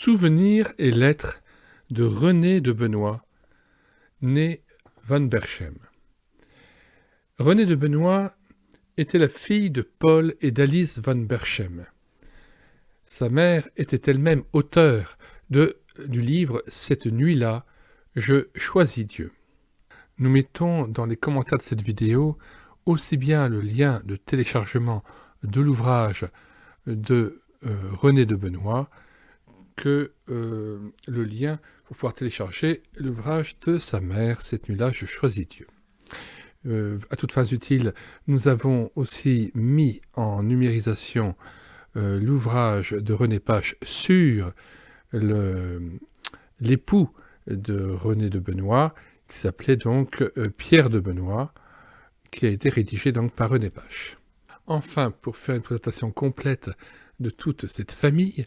Souvenirs et lettres de Renée de Benoît, née Van Berchem. Renée de Benoît était la fille de Paul et d'Alice Van Berchem. Sa mère était elle-même auteure du livre « Cette nuit-là, je choisis Dieu ». Nous mettons dans les commentaires de cette vidéo aussi bien le lien de téléchargement de l'ouvrage de Renée de Benoît que le lien pour pouvoir télécharger l'ouvrage de sa mère, « Cette nuit-là, je choisis Dieu ». À toutes fins utiles, nous avons aussi mis en numérisation l'ouvrage de René Pache sur l'époux de Renée de Benoît, qui s'appelait donc Pierre de Benoît, qui a été rédigé donc par René Pache. Enfin, pour faire une présentation complète de toute cette famille,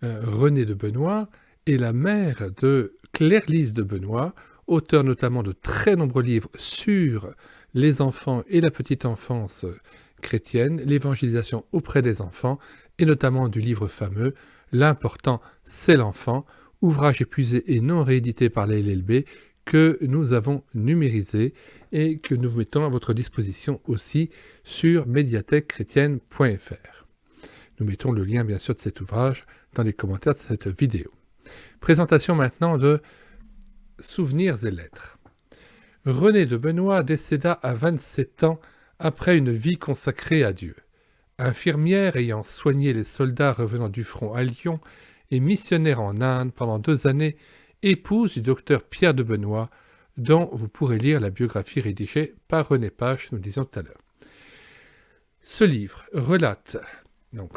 Renée de Benoît est la mère de Claire-Lise de Benoît, auteur notamment de très nombreux livres sur les enfants et la petite enfance chrétienne, l'évangélisation auprès des enfants, et notamment du livre fameux « L'important, c'est l'enfant », ouvrage épuisé et non réédité par la LLB, que nous avons numérisé et que nous mettons à votre disposition aussi sur médiathèquechrétienne.fr. Nous mettons le lien bien sûr de cet ouvrage dans les commentaires de cette vidéo. Présentation maintenant de Souvenirs et lettres. Renée de Benoît décéda à 27 ans après une vie consacrée à Dieu. Infirmière ayant soigné les soldats revenant du front à Lyon et missionnaire en Inde pendant 2 années, épouse du docteur Pierre de Benoît, dont vous pourrez lire la biographie rédigée par René Pache, nous disions tout à l'heure. Ce livre relate, on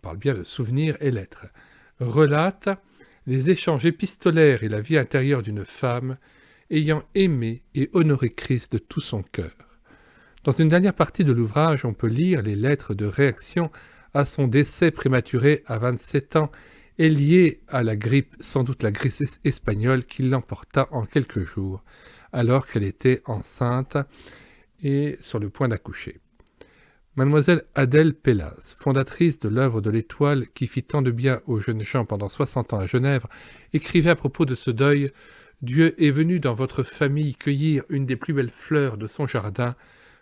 parle bien de souvenirs et lettres, relate les échanges épistolaires et la vie intérieure d'une femme ayant aimé et honoré Christ de tout son cœur. Dans une dernière partie de l'ouvrage, on peut lire les lettres de réaction à son décès prématuré à 27 ans et lié à la grippe, sans doute la grippe espagnole qui l'emporta en quelques jours, alors qu'elle était enceinte et sur le point d'accoucher. Mademoiselle Adèle Pélaz, fondatrice de l'œuvre de l'Étoile qui fit tant de bien aux jeunes gens pendant 60 ans à Genève, écrivait à propos de ce deuil « Dieu est venu dans votre famille cueillir une des plus belles fleurs de son jardin,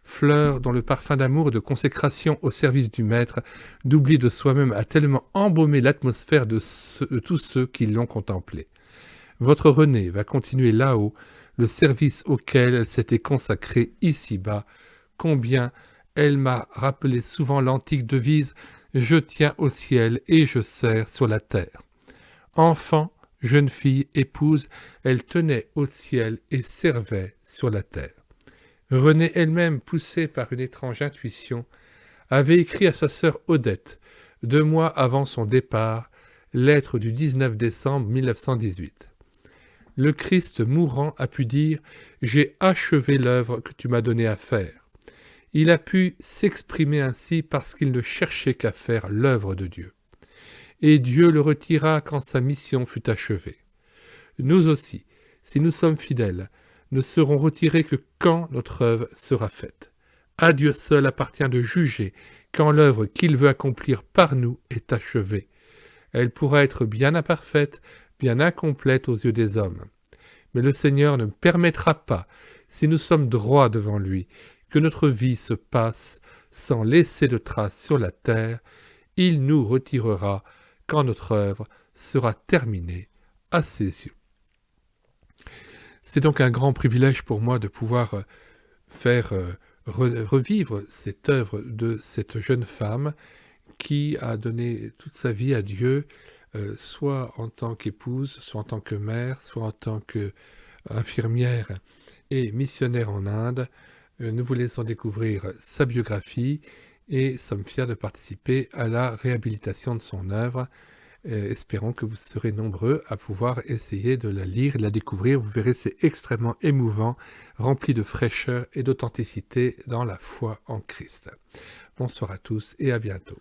fleurs dont le parfum d'amour et de consécration au service du Maître, d'oubli de soi-même a tellement embaumé l'atmosphère de tous ceux qui l'ont contemplée. Votre Renée va continuer là-haut le service auquel elle s'était consacrée ici-bas, combien elle m'a rappelé souvent l'antique devise « Je tiens au ciel et je sers sur la terre ». Enfant, jeune fille, épouse, elle tenait au ciel et servait sur la terre. Renée elle-même, poussée par une étrange intuition, avait écrit à sa sœur Odette, 2 mois avant son départ, lettre du 19 décembre 1918. Le Christ mourant a pu dire « J'ai achevé l'œuvre que tu m'as donné à faire ». Il a pu s'exprimer ainsi parce qu'il ne cherchait qu'à faire l'œuvre de Dieu. Et Dieu le retira quand sa mission fut achevée. Nous aussi, si nous sommes fidèles, ne serons retirés que quand notre œuvre sera faite. À Dieu seul appartient de juger quand l'œuvre qu'il veut accomplir par nous est achevée. Elle pourra être bien imparfaite, bien incomplète aux yeux des hommes. Mais le Seigneur ne permettra pas, si nous sommes droits devant lui, que notre vie se passe sans laisser de traces sur la terre. Il nous retirera quand notre œuvre sera terminée à ses yeux. C'est donc un grand privilège pour moi de pouvoir faire revivre cette œuvre de cette jeune femme qui a donné toute sa vie à Dieu, soit en tant qu'épouse, soit en tant que mère, soit en tant qu'infirmière et missionnaire en Inde. Nous vous laissons découvrir sa biographie et sommes fiers de participer à la réhabilitation de son œuvre. Espérons que vous serez nombreux à pouvoir essayer de la lire et de la découvrir. Vous verrez, c'est extrêmement émouvant, rempli de fraîcheur et d'authenticité dans la foi en Christ. Bonsoir à tous et à bientôt.